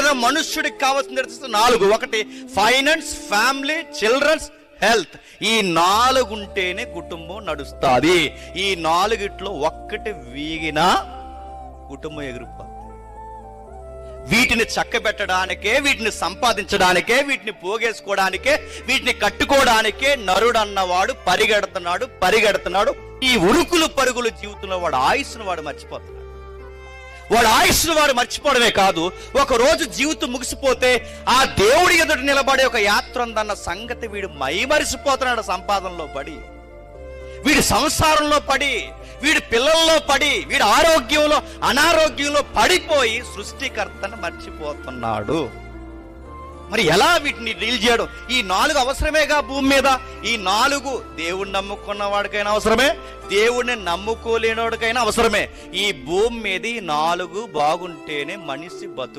అనగా మనుష్యుడికి కావాల్సిన 4. 1 finance, family, children's, health. ఈ 4 ఉంటేనే కుటుంబం నడుస్తుంది. ఈ 4 ఒక్కటి వీగినా కుటుంబం ఎగిరిపోతుంది. వీటిని చక్కబెట్టడానికే, వీటిని సంపాదించడానికే, వీటిని పోగేసుకోవడానికే, వీటిని కట్టుకోవడానికే నరుడు అన్నవాడు పరిగెడుతున్నాడు. ఈ ఉరుకులు పరుగులు జీవితంలో వాడు ఆయుష్ను వాడు మర్చిపోతున్నాడు. వాడు ఆయుష్ను వాడు మర్చిపోవడమే కాదు, ఒక రోజు జీవితం ముగిసిపోతే ఆ దేవుడి ఎదుట నిలబడే ఒక యాత్ర ఉందన్న సంగతి వీడు మైమరిసిపోతున్నాడు. సంపాదనలో పడి, వీడి సంసారంలో పడి, వీడి పిల్లల్లో పడి, వీడి ఆరోగ్యంలో అనారోగ్యంలో పడిపోయి సృష్టికర్తను మర్చిపోతున్నాడు. మరి ఎలా వీటిని డీల్ చేయడం? ఈ 4 అవసరమేగా భూమి మీద. ఈ 4 దేవుణ్ణి నమ్ముకున్న వాడికైనా అవసరమే, దేవుణ్ణి నమ్ముకోలేనోడికైనా అవసరమే. ఈ భూమి మీద ఈ 4 బాగుంటేనే మనిషి బతుకు.